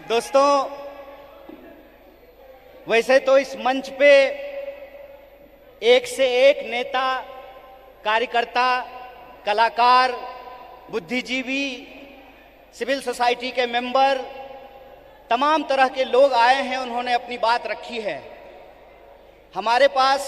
दोस्तों, वैसे तो इस मंच पे एक से एक नेता, कार्यकर्ता, कलाकार, बुद्धिजीवी, सिविल सोसाइटी के मेंबर, तमाम तरह के लोग आए हैं। उन्होंने अपनी बात रखी है। हमारे पास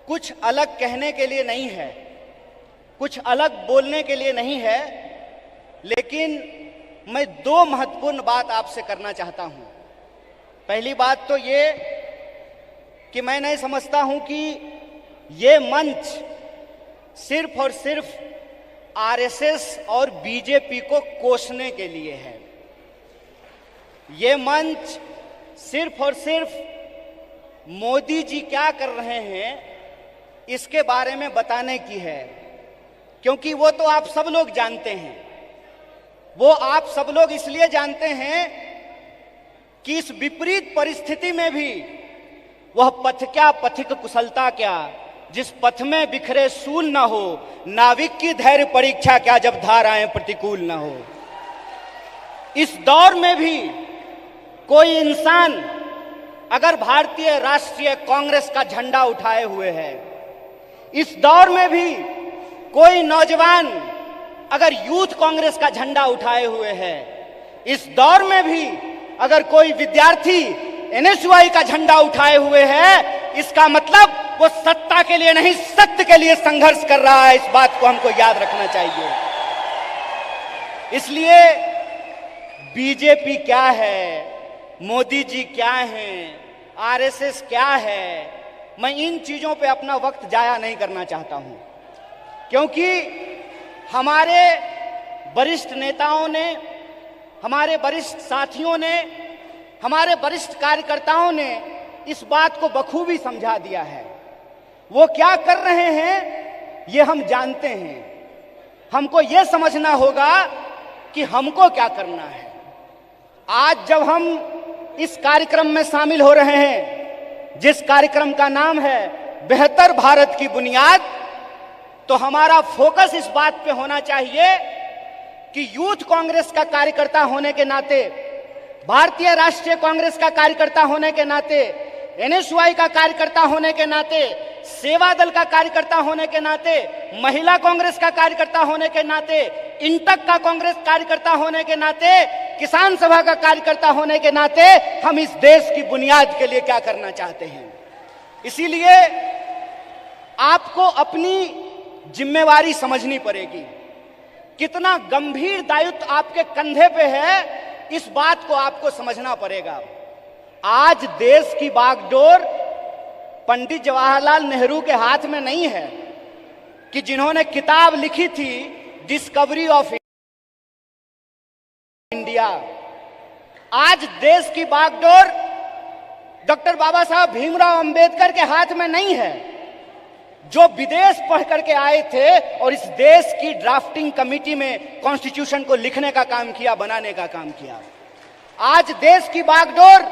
कुछ अलग कहने के लिए नहीं है, कुछ अलग बोलने के लिए नहीं है, लेकिन मैं दो महत्वपूर्ण बात आपसे करना चाहता हूं। पहली बात तो ये कि मैं नहीं समझता हूं कि ये मंच सिर्फ और सिर्फ आरएसएस और बीजेपी को कोसने के लिए है। ये मंच सिर्फ और सिर्फ मोदी जी क्या कर रहे हैं इसके बारे में बताने की है, क्योंकि वो तो आप सब लोग जानते हैं। वो आप सब लोग इसलिए जानते हैं कि इस विपरीत परिस्थिति में भी वह पथ क्या, पथिक कुशलता क्या, जिस पथ में बिखरे सूल न हो, नाविक की धैर्य परीक्षा क्या, जब धाराएं प्रतिकूल न हो। इस दौर में भी कोई इंसान अगर भारतीय राष्ट्रीय कांग्रेस का झंडा उठाए हुए है, इस दौर में भी कोई नौजवान अगर यूथ कांग्रेस का झंडा उठाए हुए है, इस दौर में भी अगर कोई विद्यार्थी एनएसयूआई का झंडा उठाए हुए है, इसका मतलब वो सत्ता के लिए नहीं, सत्य के लिए संघर्ष कर रहा है। इस बात को हमको याद रखना चाहिए। इसलिए बीजेपी क्या है, मोदी जी क्या हैं, आरएसएस क्या है, मैं इन चीजों पे अपना वक्त जाया नहीं करना चाहता हूं, क्योंकि हमारे वरिष्ठ नेताओं ने, हमारे वरिष्ठ साथियों ने, हमारे वरिष्ठ कार्यकर्ताओं ने इस बात को बखूबी समझा दिया है। वो क्या कर रहे हैं ये हम जानते हैं। हमको ये समझना होगा कि हमको क्या करना है। आज जब हम इस कार्यक्रम में शामिल हो रहे हैं, जिस कार्यक्रम का नाम है बेहतर भारत की बुनियाद, तो हमारा फोकस इस बात पे होना चाहिए कि यूथ कांग्रेस का कार्यकर्ता होने के नाते, भारतीय राष्ट्रीय कांग्रेस का कार्यकर्ता होने के नाते, एनएसयूआई का कार्यकर्ता होने के नाते, सेवा दल का कार्यकर्ता होने के नाते, महिला कांग्रेस का कार्यकर्ता होने के नाते, इंटक का कांग्रेस कार्यकर्ता होने के नाते, किसान सभा का कार्यकर्ता होने के नाते हम इस देश की बुनियाद के लिए क्या करना चाहते हैं। इसीलिए आपको अपनी जिम्मेवारी समझनी पड़ेगी। कितना गंभीर दायित्व आपके कंधे पे है, इस बात को आपको समझना पड़ेगा। आज देश की बागडोर पंडित जवाहरलाल नेहरू के हाथ में नहीं है कि जिन्होंने किताब लिखी थी डिस्कवरी ऑफ इंडिया। आज देश की बागडोर डॉक्टर बाबा साहब भीमराव अंबेडकर के हाथ में नहीं है, जो विदेश पढ़ करके आए थे और इस देश की ड्राफ्टिंग कमेटी में कॉन्स्टिट्यूशन को लिखने का काम किया, बनाने का काम किया। आज देश की बागडोर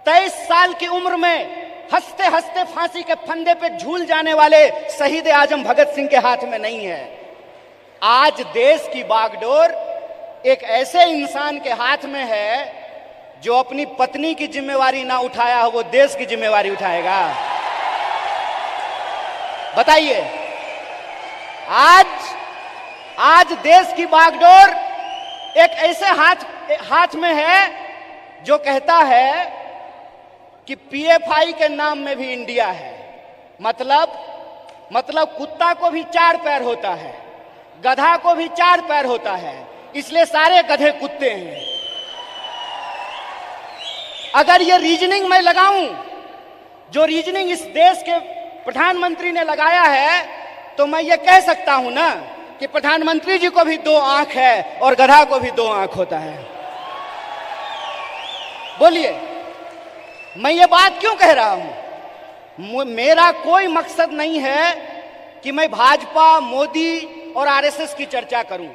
23 साल की उम्र में हंसते हंसते फांसी के फंदे पे झूल जाने वाले शहीद आजम भगत सिंह के हाथ में नहीं है। आज देश की बागडोर एक ऐसे इंसान के हाथ में है जो अपनी पत्नी की जिम्मेवारी ना उठाया हो, वो देश की जिम्मेवारी उठाएगा। बताइए, आज देश की बागडोर एक ऐसे हाथ में है जो कहता है कि पीएफआई के नाम में भी इंडिया है। मतलब कुत्ता को भी 4 पैर होता है, गधा को भी 4 पैर होता है, इसलिए सारे गधे कुत्ते हैं। अगर ये रीजनिंग मैं लगाऊं, जो रीजनिंग इस देश के प्रधानमंत्री ने लगाया है, तो मैं ये कह सकता हूं ना कि प्रधानमंत्री जी को भी 2 आंख है और गधा को भी 2 आंख होता है। बोलिए, मैं ये बात क्यों कह रहा हूं? मेरा कोई मकसद नहीं है कि मैं भाजपा, मोदी और आरएसएस की चर्चा करूं।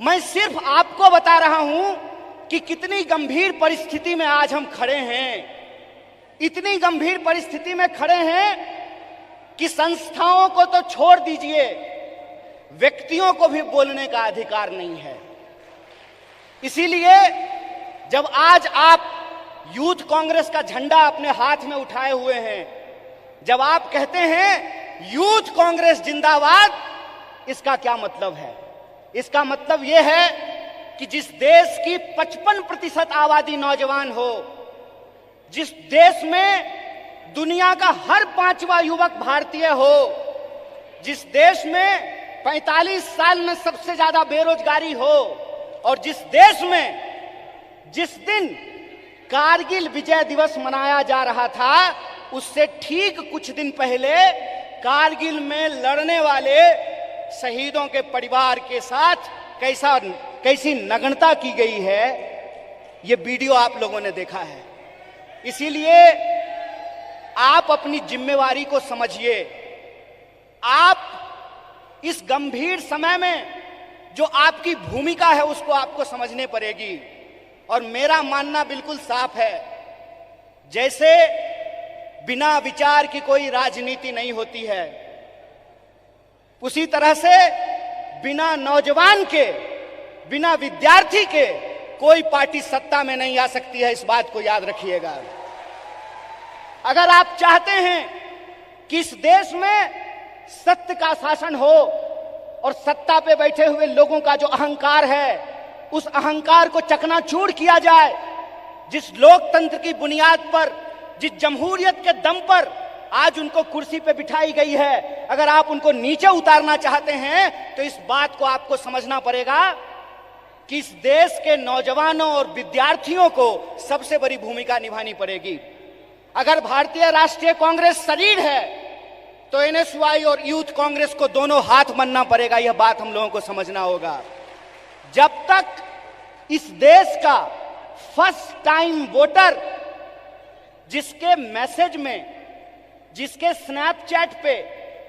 मैं सिर्फ आपको बता रहा हूं कि कितनी गंभीर परिस्थिति में आज हम खड़े हैं। इतनी गंभीर परिस्थिति में खड़े हैं कि संस्थाओं को तो छोड़ दीजिए, व्यक्तियों को भी बोलने का अधिकार नहीं है। इसीलिए जब आज आप यूथ कांग्रेस का झंडा अपने हाथ में उठाए हुए हैं, जब आप कहते हैं यूथ कांग्रेस जिंदाबाद, इसका क्या मतलब है? इसका मतलब यह है कि जिस देश की 55% आबादी नौजवान हो, जिस देश में दुनिया का हर 5वां युवक भारतीय हो, जिस देश में 45 साल में सबसे ज्यादा बेरोजगारी हो, और जिस देश में जिस दिन कारगिल विजय दिवस मनाया जा रहा था, उससे ठीक कुछ दिन पहले कारगिल में लड़ने वाले शहीदों के परिवार के साथ कैसी नग्नता की गई है, ये वीडियो आप लोगों ने देखा है। इसीलिए आप अपनी जिम्मेवारी को समझिए। आप इस गंभीर समय में जो आपकी भूमिका है उसको आपको समझने पड़ेगी। और मेरा मानना बिल्कुल साफ है, जैसे बिना विचार की कोई राजनीति नहीं होती है, उसी तरह से बिना नौजवान के, बिना विद्यार्थी के कोई पार्टी सत्ता में नहीं आ सकती है। इस बात को याद रखिएगा। अगर आप चाहते हैं कि इस देश में सत्य का शासन हो और सत्ता पे बैठे हुए लोगों का जो अहंकार है, उस अहंकार को चकनाचूर किया जाए, जिस लोकतंत्र की बुनियाद पर, जिस जमहूरियत के दम पर आज उनको कुर्सी पे बिठाई गई है, अगर आप उनको नीचे उतारना चाहते हैं तो इस बात को आपको समझना पड़ेगा कि इस देश के नौजवानों और विद्यार्थियों को सबसे बड़ी भूमिका निभानी पड़ेगी। अगर भारतीय राष्ट्रीय कांग्रेस शरीर है तो एनएसवाई और यूथ कांग्रेस को दोनों हाथ बनना पड़ेगा। यह बात हम लोगों को समझना होगा। जब तक इस देश का फर्स्ट टाइम वोटर, जिसके मैसेज में, जिसके स्नैपचैट पे,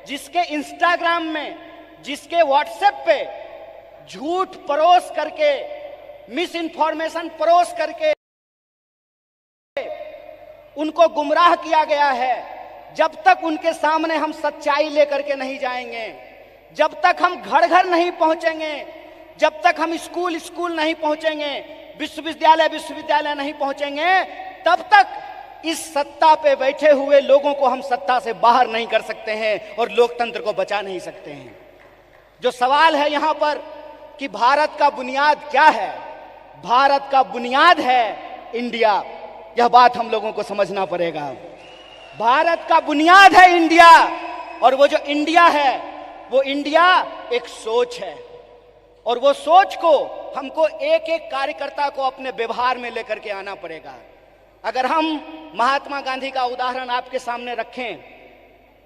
जिसके इंस्टाग्राम में, जिसके व्हाट्सएप पे झूठ परोस करके, मिस इन्फॉर्मेशन परोस करके उनको गुमराह किया गया है, जब तक उनके सामने हम सच्चाई लेकर के नहीं जाएंगे, जब तक हम घर घर नहीं पहुंचेंगे, जब तक हम स्कूल स्कूल नहीं पहुंचेंगे, विश्वविद्यालय विश्वविद्यालय नहीं पहुंचेंगे, तब तक इस सत्ता पे बैठे हुए लोगों को हम सत्ता से बाहर नहीं कर सकते हैं और लोकतंत्र को बचा नहीं सकते हैं। जो सवाल है यहां पर कि भारत का बुनियाद क्या है? भारत का बुनियाद है इंडिया। यह बात हम लोगों को समझना पड़ेगा। भारत का बुनियाद है इंडिया, और वो जो इंडिया है, वो इंडिया एक सोच है, और वो सोच को हमको एक एक कार्यकर्ता को अपने व्यवहार में लेकर के आना पड़ेगा। अगर हम महात्मा गांधी का उदाहरण आपके सामने रखें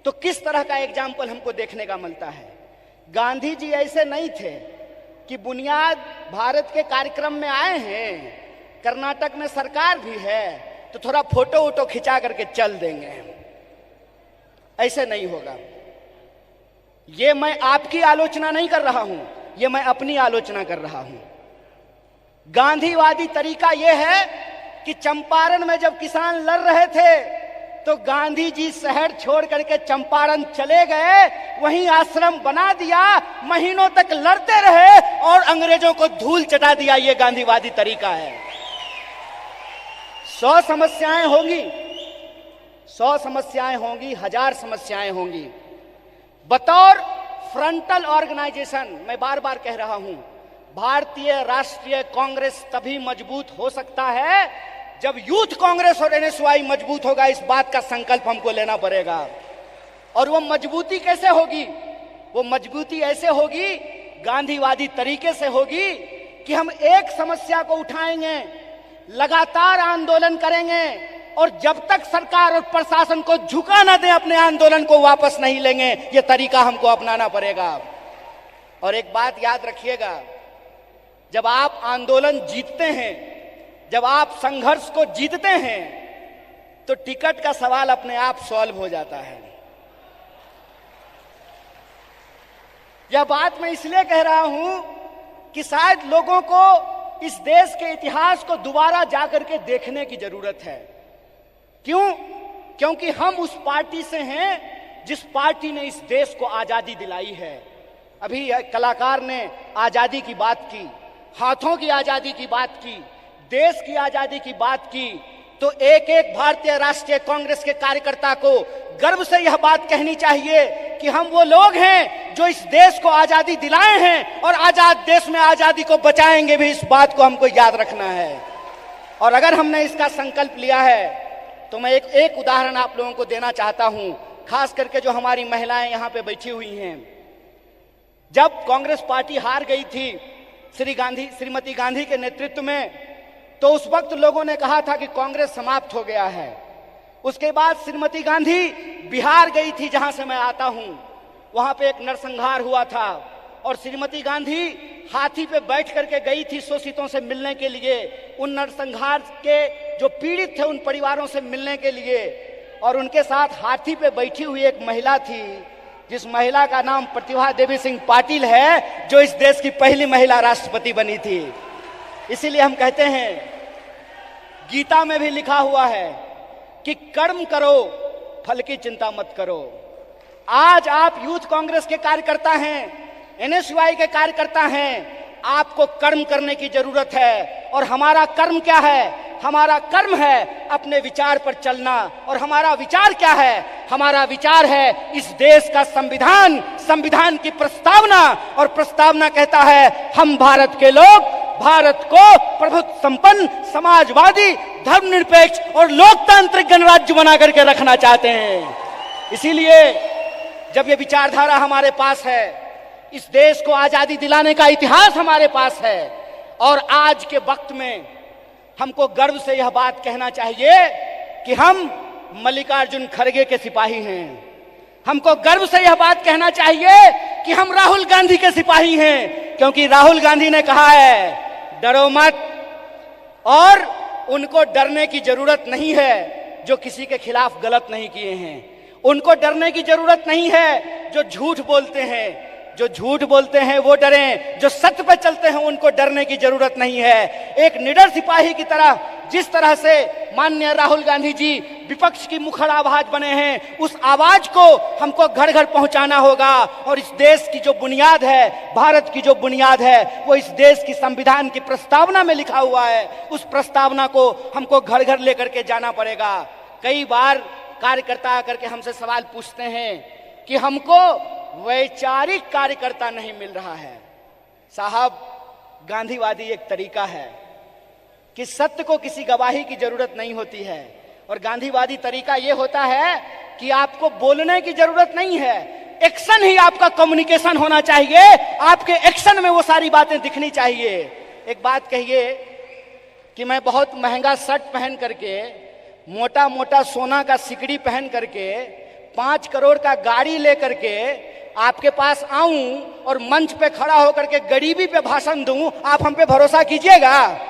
तो किस तरह का एग्जाम्पल हमको देखने का मिलता है। गांधी जी ऐसे नहीं थे कि बुनियाद भारत के कार्यक्रम में आए हैं, कर्नाटक में सरकार भी है तो थोड़ा फोटो वोटो खिंचा करके चल देंगे, ऐसे नहीं होगा। ये मैं आपकी आलोचना नहीं कर रहा हूं, ये मैं अपनी आलोचना कर रहा हूं। गांधीवादी तरीका यह है कि चंपारण में जब किसान लड़ रहे थे तो गांधी जी शहर छोड़ करके चंपारण चले गए, वहीं आश्रम बना दिया, महीनों तक लड़ते रहे और अंग्रेजों को धूल चटा दिया। ये गांधीवादी तरीका है। 100 समस्याएं होंगी, 100 समस्याएं होंगी, 1000 समस्याएं होंगी। बतौर फ्रंटल ऑर्गेनाइजेशन मैं बार बार कह रहा हूं, भारतीय राष्ट्रीय कांग्रेस तभी मजबूत हो सकता है जब यूथ कांग्रेस और एनएसवाई मजबूत होगा। इस बात का संकल्प हमको लेना पड़ेगा। और वो मजबूती कैसे होगी? वो मजबूती ऐसे होगी, गांधीवादी तरीके से होगी कि हम एक समस्या को उठाएंगे, लगातार आंदोलन करेंगे, और जब तक सरकार और प्रशासन को झुका ना दें, अपने आंदोलन को वापस नहीं लेंगे। ये तरीका हमको अपनाना पड़ेगा। और एक बात याद रखिएगा, जब आप आंदोलन जीतते हैं, जब आप संघर्ष को जीतते हैं, तो टिकट का सवाल अपने आप सॉल्व हो जाता है। यह बात मैं इसलिए कह रहा हूं कि शायद लोगों को इस देश के इतिहास को दोबारा जाकर के देखने की जरूरत है। क्यों? क्योंकि हम उस पार्टी से हैं जिस पार्टी ने इस देश को आजादी दिलाई है। अभी कलाकार ने आजादी की बात की, हाथों की आजादी की बात की, देश की आजादी की बात की तो एक एक भारतीय राष्ट्रीय कांग्रेस के कार्यकर्ता को गर्व से यह बात कहनी चाहिए कि हम वो लोग हैं जो इस देश को आजादी दिलाए हैं और आजाद देश में आजादी को बचाएंगे भी। इस बात को हमको याद रखना है। और अगर हमने इसका संकल्प लिया है तो मैं एक उदाहरण आप लोगों को देना चाहता हूं, खास करके जो हमारी महिलाएं यहां पे बैठी हुई हैं। जब कांग्रेस पार्टी हार गई थी श्रीमती गांधी के नेतृत्व में, तो उस वक्त लोगों ने कहा था कि कांग्रेस समाप्त हो गया है। उसके बाद श्रीमती गांधी बिहार गई थी, जहां से मैं आता हूं। वहां पे एक नरसंहार हुआ था और श्रीमती गांधी हाथी पे बैठ करके गई थी शोषितों से मिलने के लिए, उन नरसंहार के जो पीड़ित थे उन परिवारों से मिलने के लिए। और उनके साथ हाथी पे बैठी हुई एक महिला थी, जिस महिला का नाम प्रतिभा देवी सिंह पाटिल है, जो इस देश की पहली महिला राष्ट्रपति बनी थी। इसीलिए हम कहते हैं, गीता में भी लिखा हुआ है कि कर्म करो, फल की चिंता मत करो। आज आप यूथ कांग्रेस के कार्यकर्ता हैं, एनएसयूआई के कार्यकर्ता हैं, आपको कर्म करने की जरूरत है। और हमारा कर्म क्या है? हमारा कर्म है अपने विचार पर चलना। और हमारा विचार क्या है? हमारा विचार है इस देश का संविधान, संविधान की प्रस्तावना। और प्रस्तावना कहता है हम भारत के लोग भारत को प्रभुत्व संपन्न, समाजवादी, धर्मनिरपेक्ष और लोकतांत्रिक गणराज्य बना करके रखना चाहते हैं। इसीलिए जब ये विचारधारा हमारे पास है, इस देश को आजादी दिलाने का इतिहास हमारे पास है, और आज के वक्त में हमको गर्व से यह बात कहना चाहिए कि हम मल्लिकार्जुन खड़गे के सिपाही हैं। हमको गर्व से यह बात कहना चाहिए कि हम राहुल गांधी के सिपाही हैं, क्योंकि राहुल गांधी ने कहा है डरो मत। और उनको डरने की जरूरत नहीं है जो किसी के खिलाफ गलत नहीं किए हैं। उनको डरने की जरूरत नहीं है जो झूठ बोलते हैं। जो झूठ बोलते हैं वो डरें, जो सत्य पर चलते हैं उनको डरने की जरूरत नहीं है। एक निडर सिपाही की तरह, जिस तरह से माननीय राहुल गांधी जी विपक्ष की मुखर आवाज बने हैं, उस आवाज को हमको घर घर पहुंचाना होगा। और इस देश की जो बुनियाद है, भारत की जो बुनियाद है, वो इस देश की संविधान की प्रस्तावना में लिखा हुआ है। उस प्रस्तावना को हमको घर घर लेकर के जाना पड़ेगा। कई बार कार्यकर्ता आकर के हमसे सवाल पूछते हैं कि हमको वैचारिक कार्यकर्ता नहीं मिल रहा है। साहब, गांधीवादी एक तरीका है कि सत्य को किसी गवाही की जरूरत नहीं होती है। और गांधीवादी तरीका यह होता है कि आपको बोलने की जरूरत नहीं है, एक्शन ही आपका कम्युनिकेशन होना चाहिए। आपके एक्शन में वो सारी बातें दिखनी चाहिए। एक बात कहिए कि मैं बहुत महंगा शर्ट पहन करके, मोटा मोटा सोना का सिकड़ी पहन करके, 5 करोड़ का गाड़ी लेकर के आपके पास आऊं और मंच पे खड़ा होकर के गरीबी पे भाषण दूं, आप हम पे भरोसा कीजिएगा?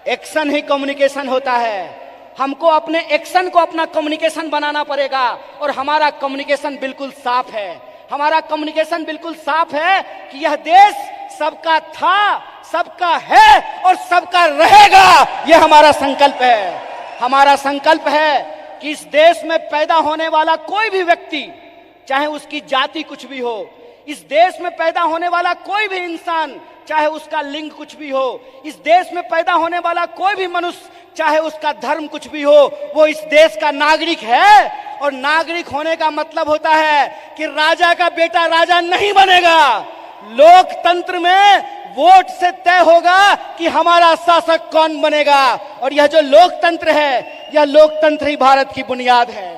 एक्शन ही कम्युनिकेशन होता है। हमको अपने एक्शन को अपना कम्युनिकेशन बनाना पड़ेगा। और हमारा कम्युनिकेशन बिल्कुल साफ है। हमारा कम्युनिकेशन बिल्कुल साफ है कि यह देश सबका था, सबका है और सबका रहेगा। यह हमारा संकल्प है। हमारा संकल्प है कि इस देश में पैदा होने वाला कोई भी व्यक्ति, चाहे उसकी जाति कुछ भी हो, इस देश में पैदा होने वाला कोई भी इंसान, चाहे उसका लिंग कुछ भी हो, इस देश में पैदा होने वाला कोई भी मनुष्य, चाहे उसका धर्म कुछ भी हो, वो इस देश का नागरिक है। और नागरिक होने का मतलब होता है कि राजा का बेटा राजा नहीं बनेगा। लोकतंत्र में वोट से तय होगा कि हमारा शासक कौन बनेगा। और यह जो लोकतंत्र है, यह लोकतंत्र ही भारत की बुनियाद है।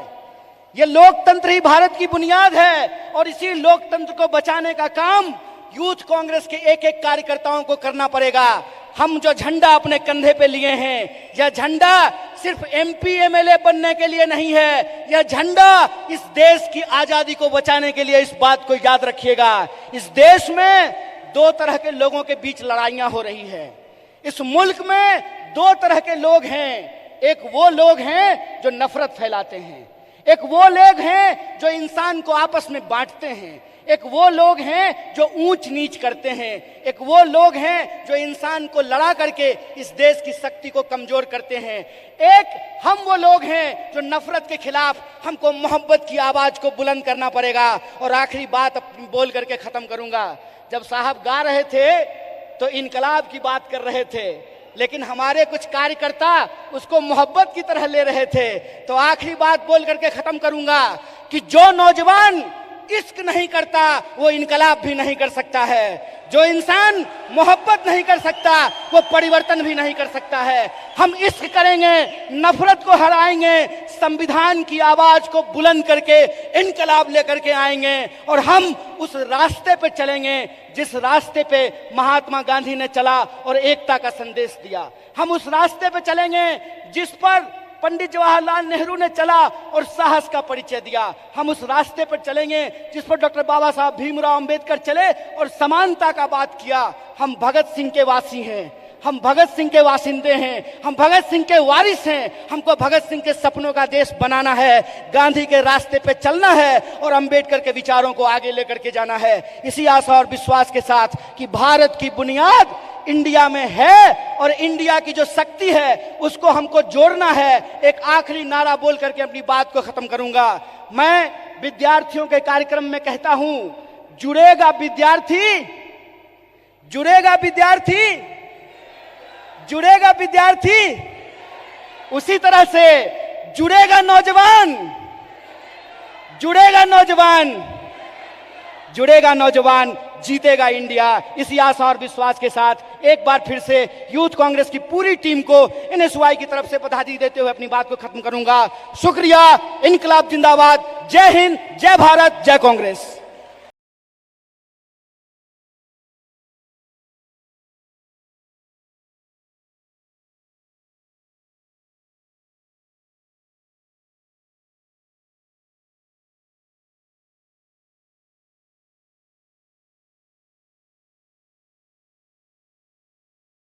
यह लोकतंत्र ही भारत की बुनियाद है। और इसी लोकतंत्र को बचाने का काम यूथ कांग्रेस के एक एक कार्यकर्ताओं को करना पड़ेगा। हम जो झंडा अपने कंधे पे लिए हैं, यह झंडा सिर्फ एमपी एमएलए बनने के लिए नहीं है। यह झंडा इस देश की आजादी को बचाने के लिए। इस बात को याद रखिएगा। इस देश में 2 तरह के लोगों के बीच लड़ाइयां हो रही है। इस मुल्क में 2 तरह के लोग हैं। एक वो लोग हैं जो नफरत फैलाते हैं, एक वो लोग हैं जो इंसान को आपस में बांटते हैं, एक वो लोग हैं जो ऊंच नीच करते हैं, एक वो लोग हैं जो इंसान को लड़ा करके इस देश की शक्ति को कमजोर करते हैं। एक हम वो लोग हैं जो नफरत के खिलाफ हमको मोहब्बत की आवाज को बुलंद करना पड़ेगा। और आखिरी बात अपनी बोल करके खत्म करूंगा। जब साहब गा रहे थे तो इनकलाब की बात कर रहे थे, लेकिन हमारे कुछ कार्यकर्ता उसको मोहब्बत की तरह ले रहे थे। तो आखिरी बात बोल करके खत्म करूंगा कि जो नौजवान इश्क नहीं करता वो इनकलाब भी नहीं कर सकता है। जो इंसान मोहब्बत नहीं कर सकता वो परिवर्तन भी नहीं कर सकता है। हम इश्क करेंगे, नफरत को हराएंगे, संविधान की आवाज को बुलंद करके इनकलाब लेकर के आएंगे और हम उस रास्ते पे चलेंगे जिस रास्ते पे महात्मा गांधी ने चला और एकता का संदेश दिया। हम उस रास्ते पे चलेंगे जिस पर पंडित जवाहरलाल नेहरू ने चला और साहस का परिचय दिया। हम उस रास्ते पर चलेंगे जिस पर डॉक्टर बाबा साहब भीमराव अंबेडकर चले और समानता का बात किया। हम भगत सिंह के वासी हैं, हम भगत सिंह के वासिंदे हैं, हम भगत सिंह के वारिस हैं। हमको भगत सिंह के सपनों का देश बनाना है, गांधी के रास्ते पे चलना है और अंबेडकर के विचारों को आगे लेकर के जाना है। इसी आशा और विश्वास के साथ कि भारत की बुनियाद इंडिया में है और इंडिया की जो शक्ति है उसको हमको जोड़ना है। एक आखिरी नारा बोल करके अपनी बात को खत्म करूंगा। मैं विद्यार्थियों के कार्यक्रम में कहता हूं, जुड़ेगा विद्यार्थी, जुड़ेगा विद्यार्थी, जुड़ेगा विद्यार्थी, उसी तरह से जुड़ेगा नौजवान, जुड़ेगा नौजवान, जुड़ेगा नौजवान, जीतेगा इंडिया। इसी आशा और विश्वास के साथ एक बार फिर से यूथ कांग्रेस की पूरी टीम को NSY की तरफ से बधाई देते हुए अपनी बात को खत्म करूंगा। शुक्रिया। इनकलाब जिंदाबाद। जय हिंद, जय भारत, जय कांग्रेस।